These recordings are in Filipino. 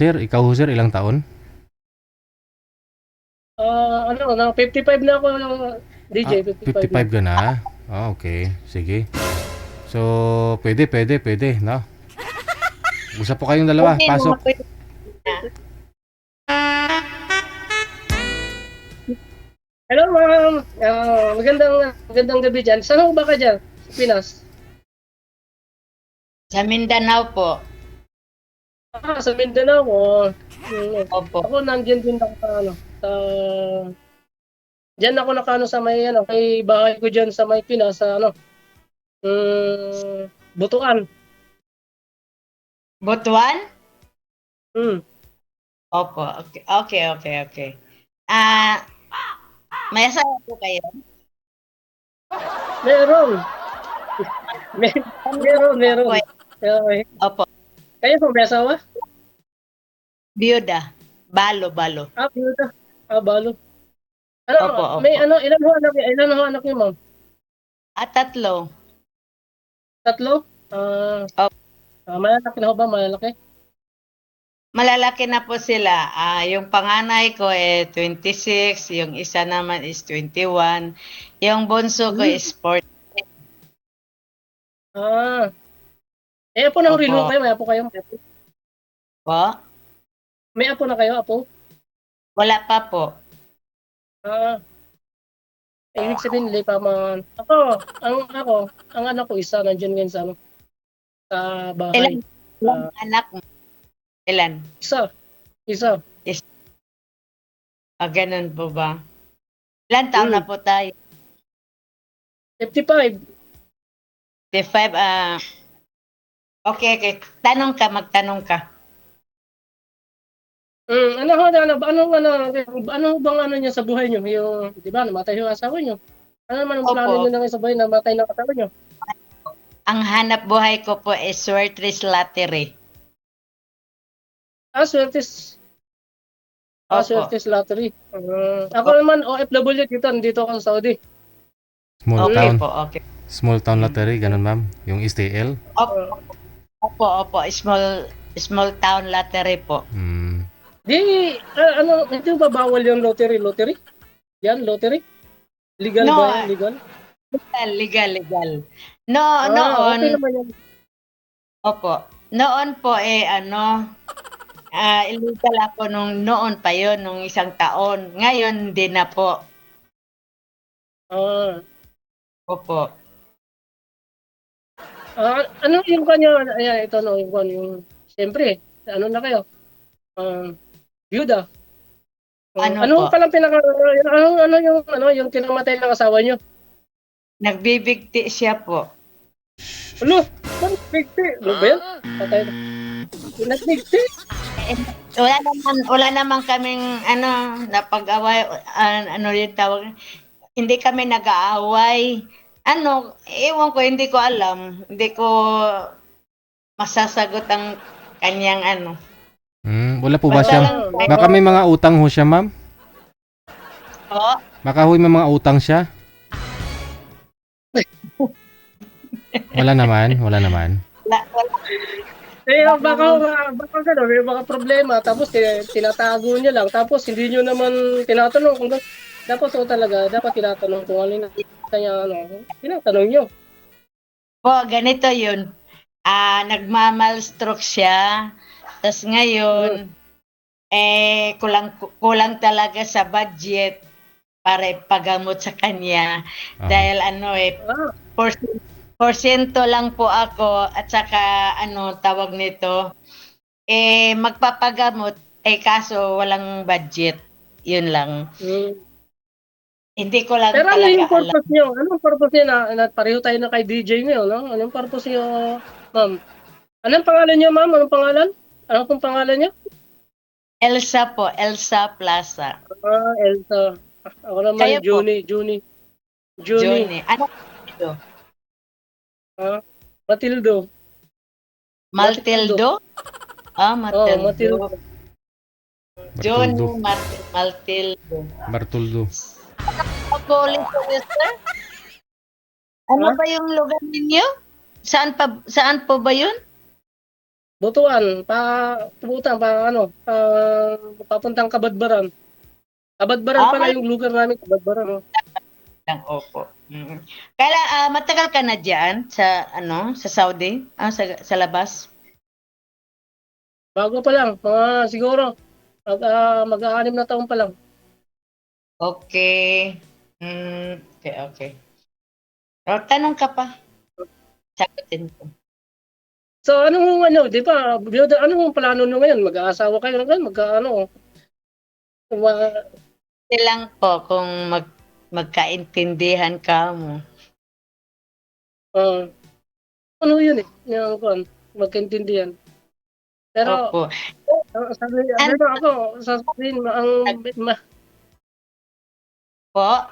Sir, ikaw ho, sir, ilang taon? Ano na 55 na ako, DJ, 55 na. 55 ka na? Okay. Sige. So, pwede, no? Usap po kayong dalawa. Pwede naman, Pasok. pwede na. Hello, ma'am. Magandang gabi diyan. Saan ho ba ka diyan? Sa Pinas? Sa Mindanao po. Sa Mindanao. Opo. Ako nandiyan din ako sa diyan ako nakaano sa may kay bahay ko diyan sa may Pinas sa Butuan. Butuan? Hmm. Opo. Okay. Ah, may asawa po kayo? Meron. Meron. Opo. Kayo po may asawa? Biyuda. Balo. Biyuda. Balo. Opo. Ilan ho anak niyo, ma'am? Tatlo. Tatlo? Opo. Malalaki na ho ba? Malalaki? Malalaki na po sila. Yung panganay ko 26, yung isa naman is 21, yung bunso ko is 40. Apo na ho rin ho Opo. kayo. May apo kayo? Po? May apo na kayo, apo? Wala pa po. Ibig sabihin nila pa mga... ang anak ko isa, nandiyan ngayon sa bahay. Ilan anak mo? Ilan? Isa. Ganun po ba? Ilan taon na po tayo? 55. 55, okay. Magtanong ka. Ano bang niya sa buhay niyo? Yung, di ba, namatay yung asawa niyo. Ano naman ang Opo. plano niyo na sa buhay, namatay ng asawa niyo? Ang hanap buhay ko po is Swertres Lottery. Swertes. Opo. Swertes Lottery. Ako naman, OFW dito ako sa Saudi. Small Okay town. po, okay. Small town lottery, ganun, ma'am. Yung STL. Opo. Small town lottery po. Hindi ba bawal yung lottery? Yan, lottery? Legal No, ba yan? Legal? Legal. Okay Noon, naman yan. opo. Noon po illegal ako noon pa yon, nung isang taon. Ngayon, hindi na po. Opo. Ano yung kanya? Ayan, ito yung siyempre, ano na kayo? Byuda. Ano po? Palang yung kinamatay ng asawa niyo? Nagbibigti siya po. Ano? Nagbigti? Ano ba yan? Patay na. Nagbigti? Wala naman kaming napag-away, yung tawag. Hindi kami nag-aaway. Ewan ko, hindi ko alam. Hindi ko masasagot ang kanyang Wala po ba Basta siyang... lang- Baka may mga utang ho siya, ma'am? Po? Baka ho may mga utang siya? Wala naman. Wala. Baka gano'n, may mga problema, tapos tinatago niya lang, tapos hindi niyo naman tinatanong kung dapat dapat tinatanong kung ano yung kanya, tinatanong niyo. Po, ganito yun. Nagmamalstroke siya. Tapos ngayon, kulang talaga sa budget para ipagamot sa kanya. Dahil porsyento lang po ako at saka tawag nito, magpapagamot, kaso walang budget. Yun lang. Hindi ko lang Pero talaga ano yung purpose alam. niyo? Anong purpose niyo na pareho tayo na kay DJ niyo, no? Anong purpose niyo, ma'am? Anong pangalan niyo, ma'am? Anong pangalan? Ano pong pangalan niyo? Elsa po, Elsa Plaza. Elsa. Ako naman, Kayo po? Juni. Ano ito? Matildo. Maltildo? Matildo. Matildo. Johnny Maltildo. Bartoldo. Police officer? Ano ba yung lugar ninyo? Saan po ba yun? Butuan, pupunta, papuntang Kabadbaran. Kabadbaran Ah, pala yung lugar namin, Kabadbaran. Oh. lang, opo. Mm. Matagal ka na diyan sa Saudi? Sa labas? Bago pa lang, siguro, mag-aanim na taon pa lang. Okay. Okay, okay. O, tanong ka pa. Sagutin ko. So, di ba, anong plano nyo ngayon? Mag-aasawa kayo ngayon? Ma- Kasi lang po kung magkaintindihan ka mo. ah, ano yun eh, magkaintindihan. Pero, Opo. pero ako, sasabihin, Po?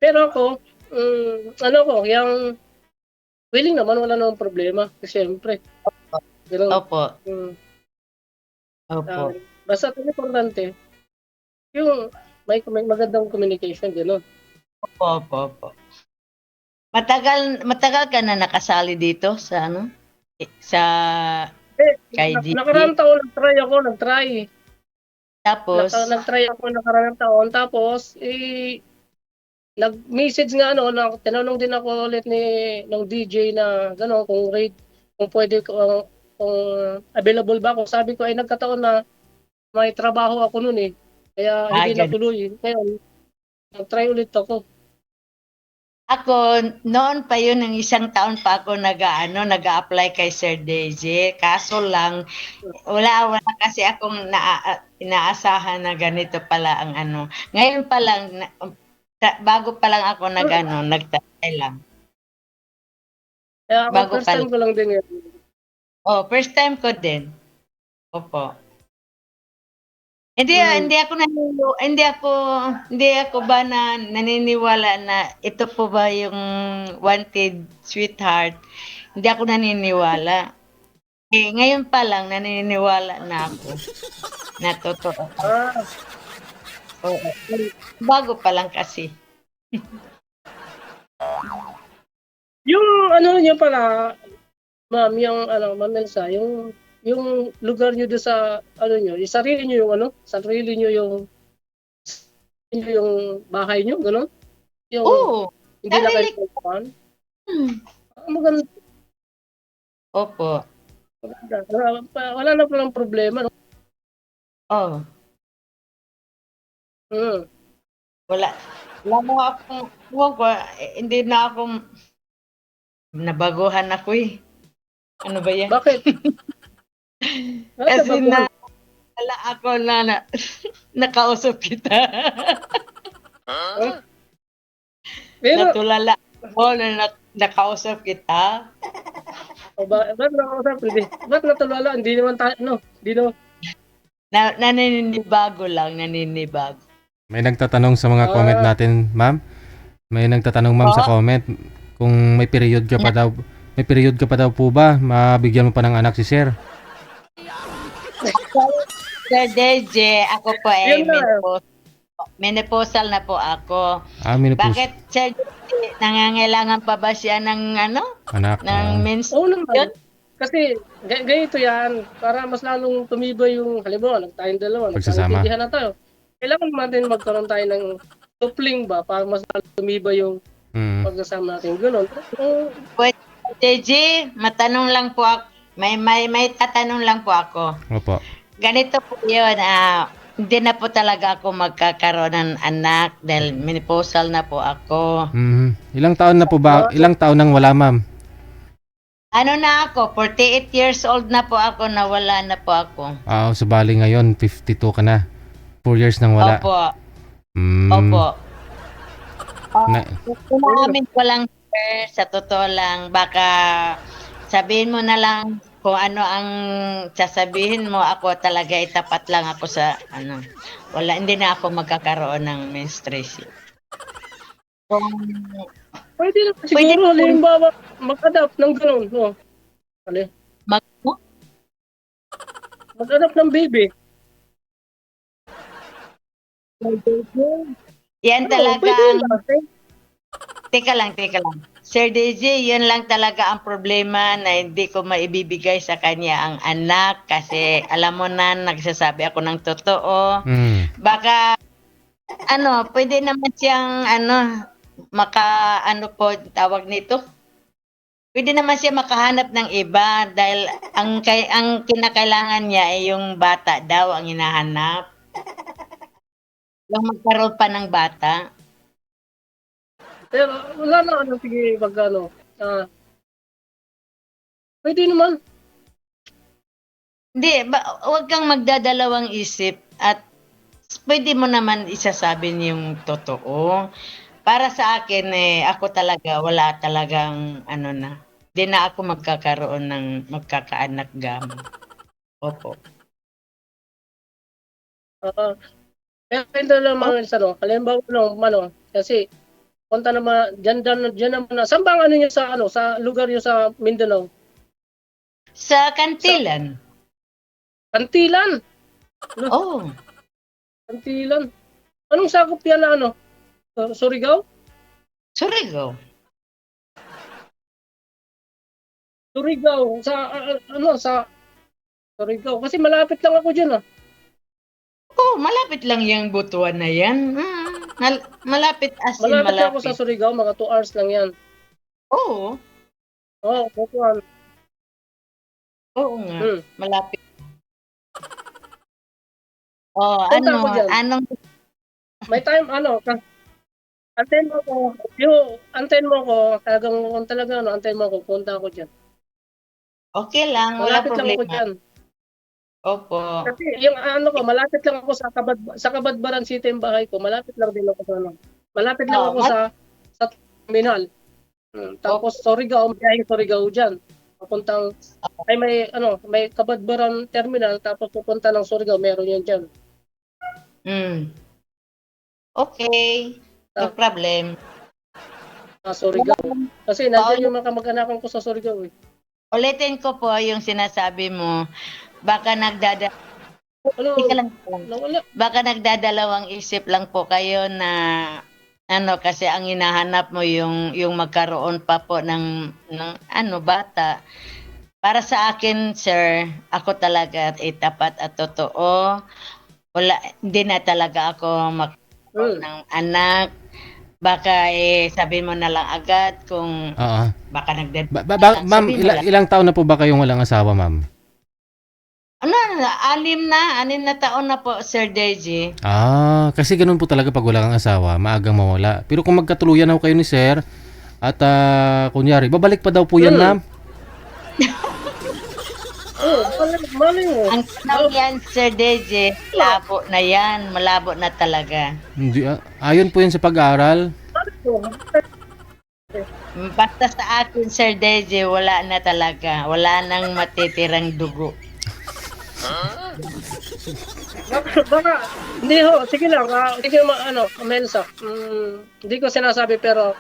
pero ako, yung willing naman, wala namang problema. Kasi syempre, ganun. Opo. Mm, Opo. basta ang importante, yung may magandang communication, gano'n. Opo, opo, opo. Matagal ka na nakasali dito sa kay Nakaraang DJ. taon, nag-try. Tapos, Nag-try ako nakaraang taon. Tapos, nag-message nga, tinanong din ako ulit ng DJ na, gano'n, kung pwede ko, kung available ba ako. Sabi ko, ay nagkataon na may trabaho ako noon eh. Kaya hindi ganun. natuloy. Ngayon, nag-try ulit ako. Ako, noon pa yun, ng isang taon pa ako nag-a-apply kay Sir DJ. Kaso lang, wala kasi akong inaasahan na ganito pala ang ano. Ngayon pa lang, bago pa lang ako nagtatry lang. Kaya ako, Bago first pa time lang. ko lang din yan. Oh, first time ko din. Opo. Hmm. Hindi ako ba naniniwala na ito po ba yung wanted sweetheart? Hindi ako naniniwala. Ngayon pa lang naniniwala na ako na totoo. Ah, Oo. Bago pa lang kasi. yung niyo pala, ma'am, Ma'am Elsa, yung lugar niyo doon sa, sarili niyo yung bahay niyo, gano'n? Yung Oo, hindi na kayo sarili ko. pupuntahan? Hmm. Maganda, Opo. maganda. Wala na palang problema, no? Oh, Hmm. wala. Wala mo akong, hindi na ako, nabaguhan ako eh. Ano ba yan? Bakit? Bakit Kasi nabaguhan? wala ako nakausap kita. Huh? Pero, Natulala ako na nakausap kita. ba't nakausap? Ba't natulala? Hindi naman tayo, hindi naman. Naninibago lang, naninibago. May nagtatanong sa mga comment Ah, natin, ma'am. May nagtatanong, ma'am, sa Po? comment kung may period ka pa daw. May period ka pa daw po ba? Mabigyan mo pa ng anak si sir. Sir DJ, ako po ay yun na. menopausal na po ako. Menopause. Bakit, Sir DJ, nangangailangan pa ba siya ng Anak. ng Oo menstruation? naman. Kasi, ganito yan, para mas lalong tumibay yung, halimbawa, tayong dalawa, Pagsasama. nagkaintindihan na tayo. Kailangan natin magkaroon tayo ng coupling ba, para mas lalong tumibay yung Mm. pagsasama natin. Ganun. Pwede, DJ, matanong lang po ako. May tatanong lang po ako. Opo. Ganito po yun, hindi na po talaga ako magkakaroon ng anak dahil menopausal na po ako. Ilang taon na po ba? Ilang taon nang wala, ma'am? Ano na ako, 48 years old na po ako, nawala na po ako. So bali ngayon, 52 ka na. 4 years nang wala. Opo, Mm. opo. Na, Umamin ko lang, sir, sa totoo lang, baka sabihin mo na lang kung ano ang sasabihin mo, ako talaga itapat lang ako sa hindi na ako magkakaroon ng menstruation. Kung Pwede na Pwede siguro, po. halimbawa, mag-adapt ng ganun. mag Mag-adapt ng baby. yan talaga Pwede ang, na. teka lang. Sir DJ, yun lang talaga ang problema na hindi ko maibibigay sa kanya ang anak kasi alam mo na, nagsasabi ako ng totoo. Mm. Baka, pwede naman siyang, ano po, tawag nito? Pwede naman siya makahanap ng iba dahil ang kinakailangan niya ay yung bata daw ang hinahanap. Yung magkaroon pa ng bata. Pero wala na sige pag pwede naman. Hindi, huwag kang magdadalawang isip at pwede mo naman isasabi yung totoo. Para sa akin, ako talaga, wala talagang, di na ako magkakaroon ng magkakaanak gamit. Opo. Kaya ito lang mga halimbawa kasi punta naman diyan naman na. Saan ba ang ano niyo sa lugar niyo sa Mindanao? Sa Kantilan. Kantilan. Oh, Kantilan. Anong sakop yan na Surigao? Surigao. Surigao sa Surigao kasi malapit lang ako diyan Oh, malapit lang yung Butuan na yan. Malapit as in Malapit lang ako malapit. sa Surigao, mga 2 hours lang yan. Oo. Oo, Butuan. Oo nga. Hmm. Malapit. Oh, Punta ako dyan. anong May time antayin mo ko. Antayin mo ko, talagang kung talaga antayin mo ko, punta ako diyan. okay lang, wala Malapit lang ako problema. diyan. Opo. Kasi yung malapit lang ako sa Kabadbaran City yung bahay ko. Malapit lang din ako sa Malapit lang ako sa terminal. Tapos Surigao, biyaheng Surigao diyan. Papuntang ay may Kabadbaran terminal tapos pupunta ng Surigao, meron yan diyan. Okay. No problem. Surigao. Kasi nandiyan yung mga kamag-anakan ko sa Surigao eh. Ulitin ko po yung sinasabi mo. Baka baka nagdadalawang isip lang po kayo na kasi ang hinahanap mo yung magkaroon pa po ng bata. Para sa akin, sir, ako talaga tapat at totoo. Hindi na talaga ako magkaroon ng anak. Baka sabihin mo na lang agad kung baka Ma'am, ilang taon na po ba kayong walang asawa, ma'am? 6 na taon na po, Sir Deji. Kasi ganun po talaga pag wala kang asawa, maagang mawala. Pero kung magkatuluyan na kayo ni sir, at kunyari, babalik pa daw po yan, ma'am. Mali mo. Ang tanong yan, Sir Deji, malabo na talaga. Hindi, ayon po yan sa pag-aaral. Basta sa akin, Sir Deji, wala na talaga. Wala nang matitirang dugo. Baka, hindi ho, sige lang, sige Mensa. Hindi ko sinasabi pero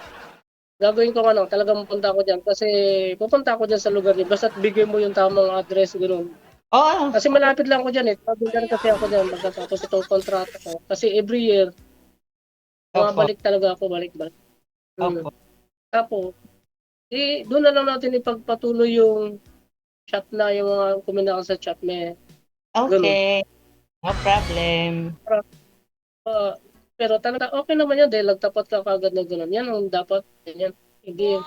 gagawin ko talagang pupunta ako diyan kasi pupunta ako diyan sa lugar niyo basta bigay mo yung tamang address ganoon. Oo. Kasi malapit lang ako diyan Pagdating kasi ako diyan magkatapos itong kontrata ko. Kasi every year balik talaga ako, balik. Opo. Tapos, doon na lang natin ipagpatuloy yung chat na yung mga kuminaka sa chat may. Okay. No problem. Pero talaga okay naman yan dahil nagtapat ka kagad na gano'n. Yan ang dapat. Yan. Hindi.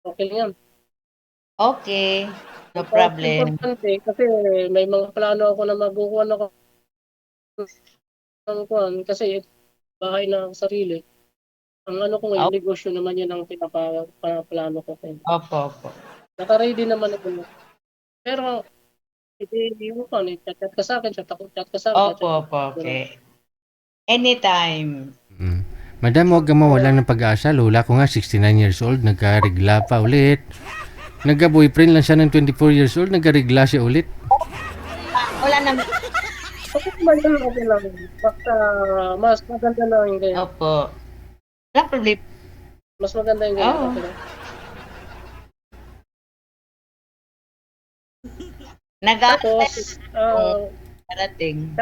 Okay lang yan. Okay. No problem. Importante kasi may mga plano ako na magkukuha ako ng kuhan kasi bahay na sarili. Ang ko ngayon, negosyo naman yun ang pinaplano ko. Opo. Naka-ready naman ako. Pero hindi mo chat ka sa akin, chat ka sa akin. Opo, okay. Anytime. Madam, huwag ka mawalan ng pag-asa. Lola ko nga, 69 years old, nagka-regla pa ulit. Nagka-boyfriend lang siya ng 24 years old, nagka-regla siya ulit. Wala naman. Okay lang. Basta mas maganda na yung ganyan. Opo. Wala problem. Mas maganda yung ganyan. Okay lang. Tapos, parating.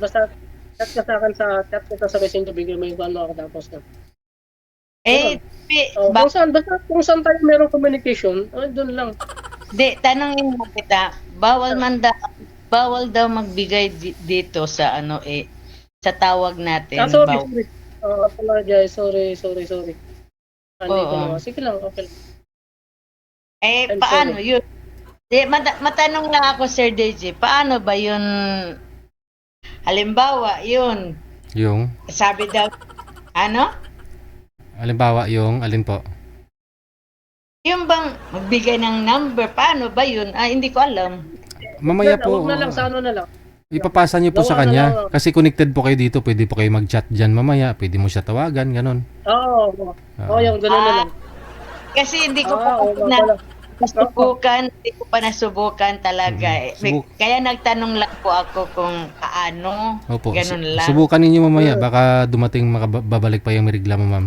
basta chat ka sa akin sa chat kita sa messenger, bigyan mo yung ano ako tapos na. Eh, Kung saan, basta kung saan tayo merong communication, doon lang. tanongin mo kita, bawal daw magbigay dito sa ano sa tawag natin. Sorry. Apologize, sorry. Ano ko Oo. naman. Sige lang, okay. I'm Paano sorry. yun? Matanong lang ako, Sir DJ, paano ba yun? Halimbawa, yun, Yung, sabi daw, ano? halimbawa yung, alin po? Yung bang magbigay ng number, paano ba yun? Hindi ko alam. Mamaya po, Huwag na lang, sa ano na lang. ipapasa niyo po sa Gawa na kanya. lang. Kasi connected po kayo dito, pwede po kayo mag-chat dyan mamaya. Pwede mo siya tawagan, ganun. Oo, yung gano'n na lang. Kasi hindi ko pa Oo, pala. hindi ko pa nasubukan talaga. Kaya nagtanong lang po ako kung paano, Opo, ganun lang. subukan ninyo mamaya. Baka dumating babalik pa yung may reklamo, ma'am.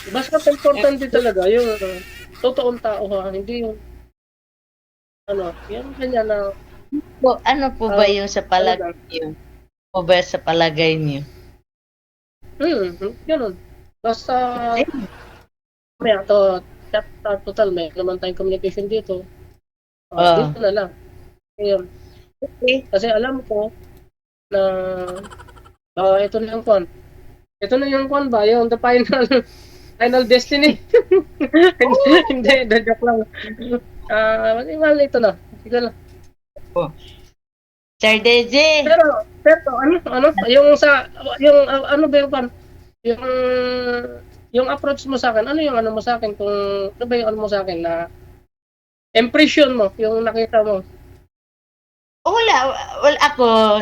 Basta importante talaga yung totoong tao ha, hindi yung yung kanya na Ano po ba yung sa palagay niyo? O ba sa palagay niyo? ganun. Basta may chat total may naman tayong communication dito. Dito na lang. Ayun. Okay. Kasi alam ko na ito na yung kwan. Ito na yung kwan ba? Yung the final destiny. Hindi, joke lang. Ito na. Sige lang. Sir DJ, Pero yung ano ba yung kwan? Yung approach mo sa akin, ano yung ano mo sa akin? Kung ano ba yung ano mo sa akin na impression mo, yung nakita mo? wala ako,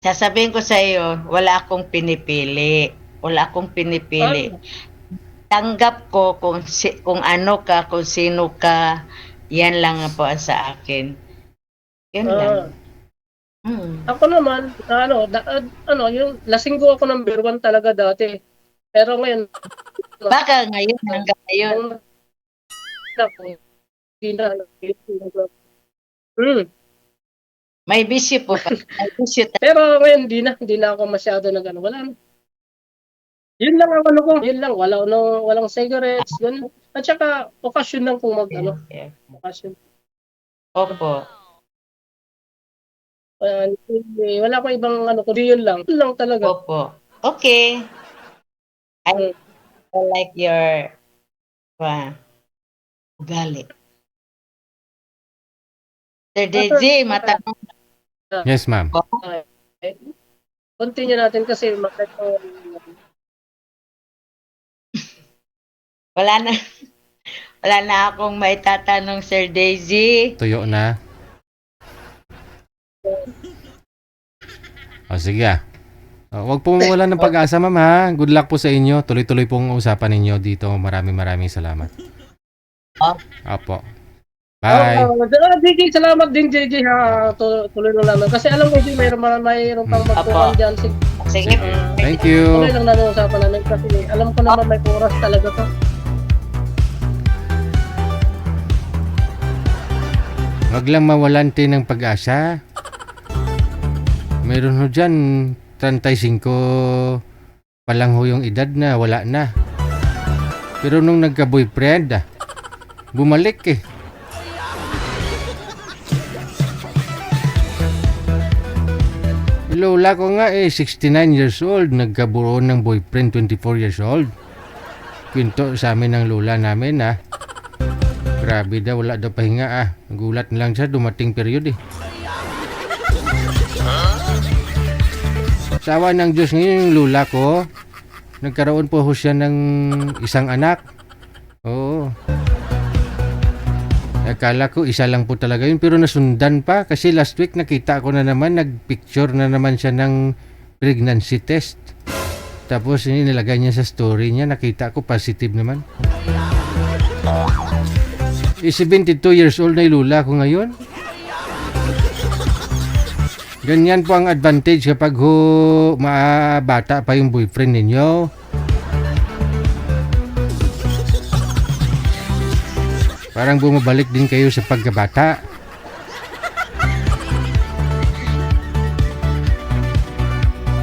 sasabihin ko sa iyo, wala akong pinipili. Tanggap ko kung ano ka, kung sino ka, yan lang po ang sa akin. Yan lang. Ako naman, yung lasinggo ako number 1 talaga dati. Pero ngayon, Baka ngayon, hanggang ngayon. May bisyo po pa. May bisyo Pero ngayon, hindi na ako masyado wala na. Yun lang ang ano ko, yun lang, walang cigarettes, ganun. At saka, okasyon lang kung okasyon. Opo. Wala ko ibang kundi yun lang. Yun lang talaga. Opo. Okay. I like your ugali. Sir DJ, matanong Yes, ma'am. ko. Continue natin kasi Wala na akong may tatanong, Sir Daisy. Tuyo na. O, sige ah. Huwag po mawalan ng pag-asa, ma'am ha. Good luck po sa inyo. Tuloy-tuloy pong usapan ninyo dito. Maraming salamat. Opo. Bye. DJ, salamat din JJ ha. Tuloy lang naman. Kasi alam ko din mayroon pang magkuhan dyan. Sige. Thank you. Tuloy lang naman usapan namin kasi alam ko naman may oras talaga to. Wag lang mawalan din ng pag-asa. Meron ho dyan 35 pa lang ho yung edad na wala na. Pero nung nagka-boyfriend, bumalik eh. Lola ko nga 69 years old, nagkaburoon ng boyfriend 24 years old. Kwento sa amin ng lola namin grabe daw, wala daw pahinga Nagulat na lang siya, dumating period Sawa ng Diyos ngayon yung lola ko. Nagkaroon po siya ng isang anak. Oo. Akala ko isa lang po talaga yun pero nasundan pa kasi last week nakita ko na naman nagpicture na naman siya ng pregnancy test. Tapos nilagay niya sa story niya, nakita ko positive naman. 72 years old na yung lula ko ngayon. Ganyan po ang advantage kapag bata pa yung boyfriend ninyo. Parang bumabalik din kayo sa pagkabata.